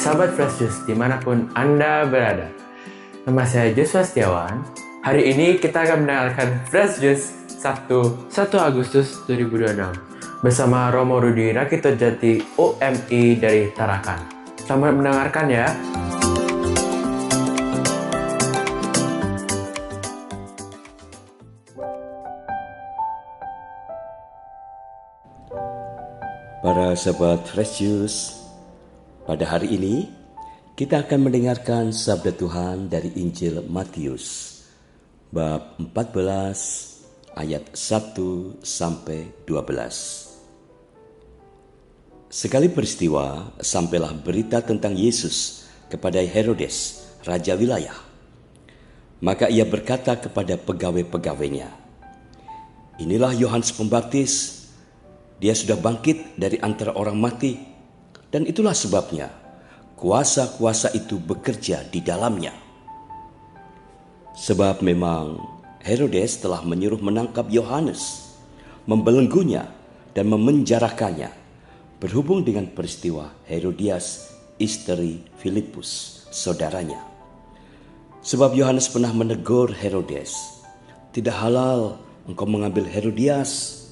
sahabat Fresh Juice dimanapun Anda berada. Nama saya Joshua Setiawan. Hari ini kita akan mendengarkan Fresh Juice Sabtu 1 Agustus 2026 bersama Romo Rudi Rakito Jati OMI dari Tarakan. Selamat mendengarkan ya. Para sahabat Fresh Juice, pada hari ini kita akan mendengarkan sabda Tuhan dari Injil Matius bab 14 ayat 1 sampai 12. Sekali peristiwa sampailah berita tentang Yesus kepada Herodes, raja wilayah. Maka ia berkata kepada pegawai-pegawainya, "Inilah Yohanes Pembaptis. Dia sudah bangkit dari antara orang mati, dan itulah sebabnya kuasa-kuasa itu bekerja di dalamnya." Sebab memang Herodes telah menyuruh menangkap Yohanes, membelenggunya dan memenjarakannya, berhubung dengan peristiwa Herodias, istri Filipus, saudaranya. Sebab Yohanes pernah menegur Herodes, "Tidak halal engkau mengambil Herodias."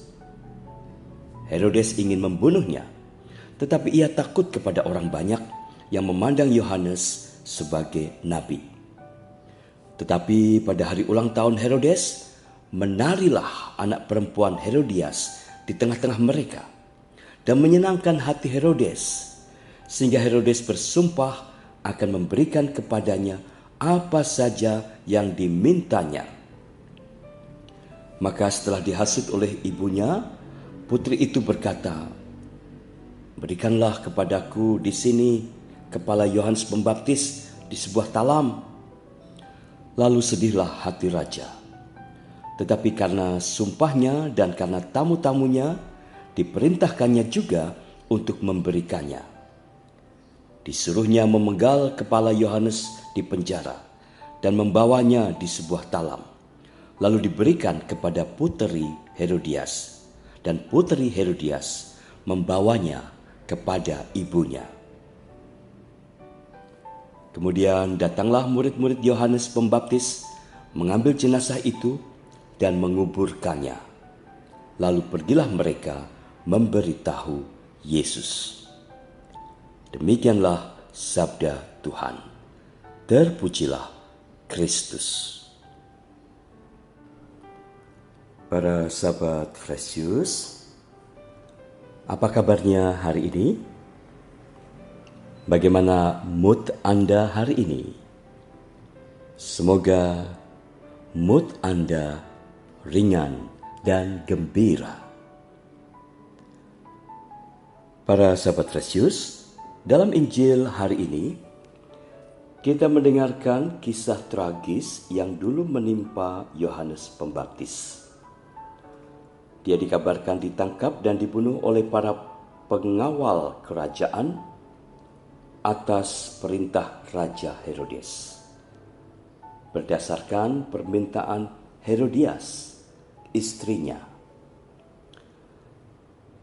Herodes ingin membunuhnya, tetapi ia takut kepada orang banyak yang memandang Yohanes sebagai nabi. Tetapi pada hari ulang tahun Herodes, menarilah anak perempuan Herodias di tengah-tengah mereka dan menyenangkan hati Herodes, sehingga Herodes bersumpah akan memberikan kepadanya apa saja yang dimintanya. Maka setelah dihasut oleh ibunya, putri itu berkata, "Berikanlah kepadaku di sini kepala Yohanes Pembaptis di sebuah talam." Lalu sedihlah hati raja. Tetapi karena sumpahnya dan karena tamu-tamunya, diperintahkannya juga untuk memberikannya. Disuruhnya memenggal kepala Yohanes di penjara dan membawanya di sebuah talam. Lalu diberikan kepada putri Herodias. Dan putri Herodias membawanya kepada ibunya. Kemudian datanglah murid-murid Yohanes Pembaptis mengambil jenazah itu dan menguburkannya. Lalu pergilah mereka memberitahu Yesus. Demikianlah sabda Tuhan. Terpujilah Kristus. Para sahabat Fresh Juice, apa kabarnya hari ini? Bagaimana mood Anda hari ini? Semoga mood Anda ringan dan gembira. Para sahabat Fresh Juice, dalam Injil hari ini kita mendengarkan kisah tragis yang dulu menimpa Yohanes Pembaptis. Dia dikabarkan ditangkap dan dibunuh oleh para pengawal kerajaan atas perintah Raja Herodes. Berdasarkan permintaan Herodias, istrinya.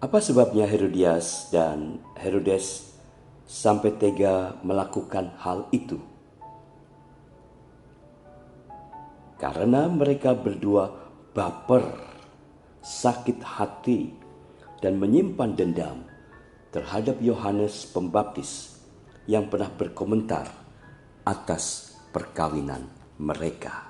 Apa sebabnya Herodias dan Herodes sampai tega melakukan hal itu? Karena mereka berdua baper, sakit hati, dan menyimpan dendam terhadap Yohanes Pembaptis yang pernah berkomentar atas perkawinan mereka.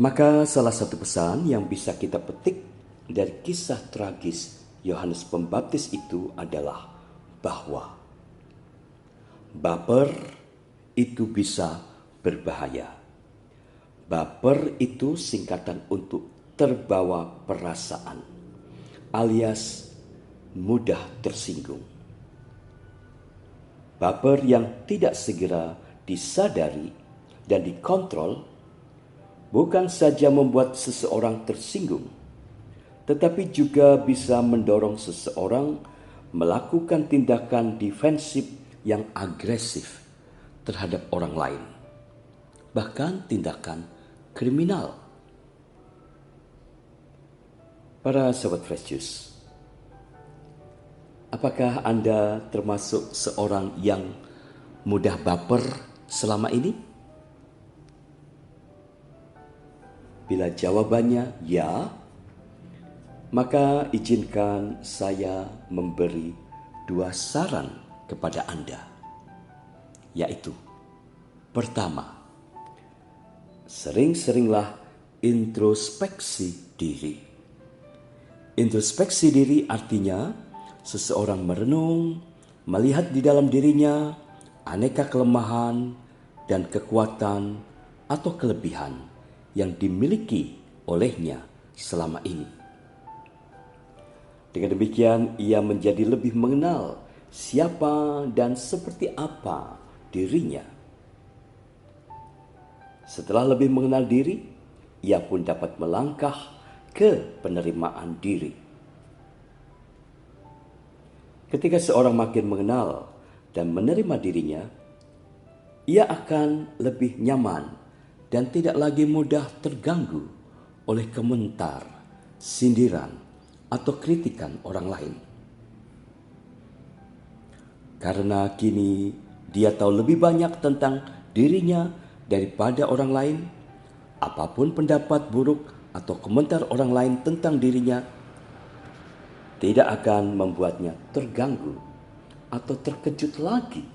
Maka salah satu pesan yang bisa kita petik dari kisah tragis Yohanes Pembaptis itu adalah bahwa baper itu bisa berbahaya. Baper itu singkatan untuk terbawa perasaan, alias mudah tersinggung. Baper yang tidak segera disadari dan dikontrol bukan saja membuat seseorang tersinggung, tetapi juga bisa mendorong seseorang melakukan tindakan defensif yang agresif terhadap orang lain, bahkan tindakan kriminal. Para sahabat Fresh Juice, Apakah Anda termasuk seorang yang mudah baper selama ini? Bila jawabannya ya, maka izinkan saya memberi 2 saran kepada Anda, yaitu pertama, sering-seringlah introspeksi diri. Introspeksi diri artinya seseorang merenung, melihat di dalam dirinya aneka kelemahan dan kekuatan atau kelebihan yang dimiliki olehnya selama ini. Dengan demikian, ia menjadi lebih mengenal siapa dan seperti apa dirinya. Setelah lebih mengenal diri, ia pun dapat melangkah ke penerimaan diri. Ketika seorang makin mengenal dan menerima dirinya, ia akan lebih nyaman dan tidak lagi mudah terganggu oleh komentar, sindiran, atau kritikan orang lain. Karena kini dia tahu lebih banyak tentang dirinya daripada orang lain, apapun pendapat buruk atau komentar orang lain tentang dirinya tidak akan membuatnya terganggu atau terkejut lagi.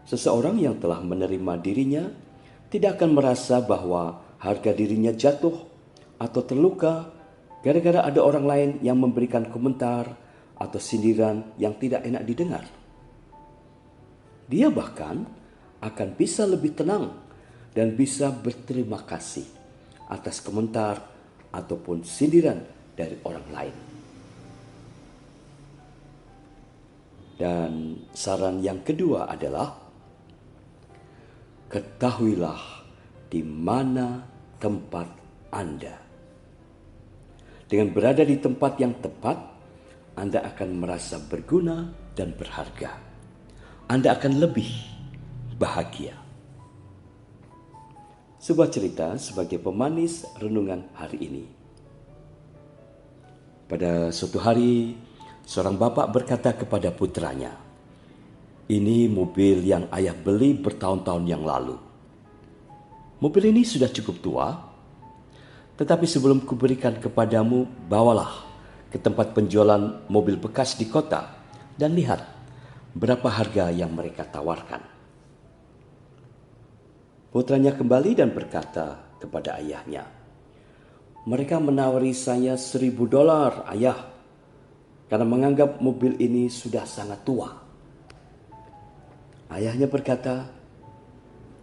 Seseorang yang telah menerima dirinya tidak akan merasa bahwa harga dirinya jatuh atau terluka gara-gara ada orang lain yang memberikan komentar atau sindiran yang tidak enak didengar. Dia bahkan akan bisa lebih tenang dan bisa berterima kasih atas komentar ataupun sindiran dari orang lain. Dan saran yang kedua adalah, ketahuilah di mana tempat Anda. Dengan berada di tempat yang tepat, Anda akan merasa berguna dan berharga. Anda akan lebih bahagia. Sebuah cerita sebagai pemanis renungan hari ini. Pada suatu hari, seorang bapak berkata kepada putranya, "Ini mobil yang ayah beli bertahun-tahun yang lalu. Mobil ini sudah cukup tua, tetapi sebelum kuberikan kepadamu, bawalah ke tempat penjualan mobil bekas di kota dan lihat berapa harga yang mereka tawarkan." Putranya kembali dan berkata kepada ayahnya, "Mereka menawari saya $1.000, ayah, karena menganggap mobil ini sudah sangat tua." Ayahnya berkata,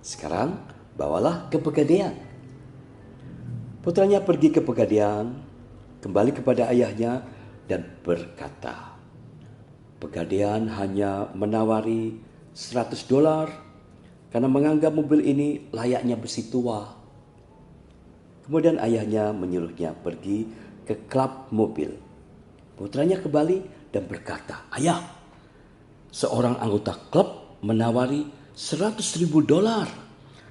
"Sekarang bawalah ke pegadaian." Putranya pergi ke pegadaian, kembali kepada ayahnya dan berkata, "Pegadaian hanya menawari $100 karena menganggap mobil ini layaknya besi tua." Kemudian ayahnya menyuruhnya pergi ke klub mobil. Putranya kembali dan berkata, "Ayah, seorang anggota klub menawari $100.000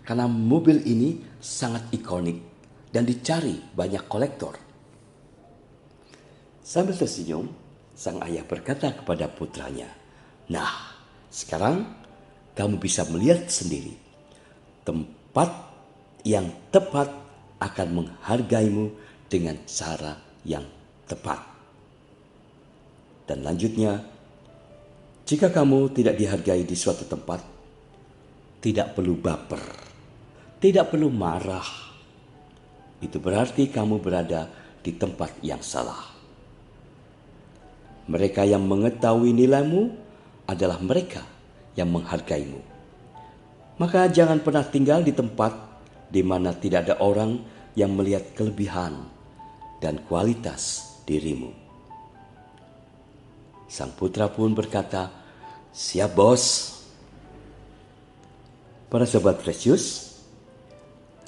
karena mobil ini sangat ikonik dan dicari banyak kolektor." Sambil tersenyum, sang ayah berkata kepada putranya, "Nah, sekarang kamu bisa melihat sendiri. Tempat yang tepat akan menghargaimu dengan cara yang tepat." Dan lanjutnya, jika kamu tidak dihargai di suatu tempat, tidak perlu baper, tidak perlu marah. Itu berarti kamu berada di tempat yang salah. Mereka yang mengetahui nilaimu adalah mereka yang menghargaimu. Maka jangan pernah tinggal di tempat di mana tidak ada orang yang melihat kelebihan dan kualitas dirimu. Sang putra pun berkata, "Siap, bos." Para sobat Precious,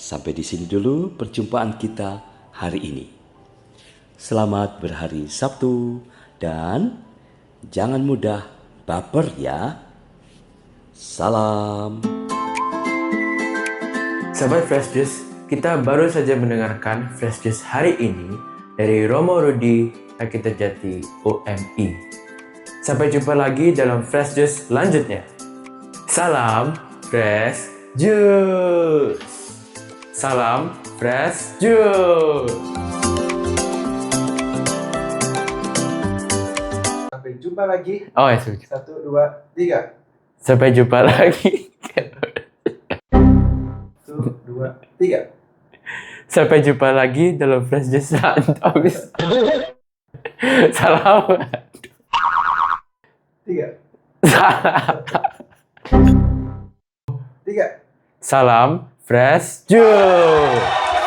sampai di sini dulu perjumpaan kita hari ini. Selamat berhari Sabtu dan jangan mudah baper ya. Salam. Sahabat Fresh Juice, kita baru saja mendengarkan Fresh Juice hari ini dari Romo Rudi Akita Jati OMI. Sampai jumpa lagi dalam Fresh Juice selanjutnya. Salam Fresh Juice. Salam Fresh Juice. Sampai jumpa lagi. Oh ya, sudah. 1, 2, 3. Sampai jumpa lagi. 1, 2, 3. Sampai jumpa lagi dalam Fresh Juice selanjutnya. Salam. 3. Salam. 3. Salam Fresh Juice.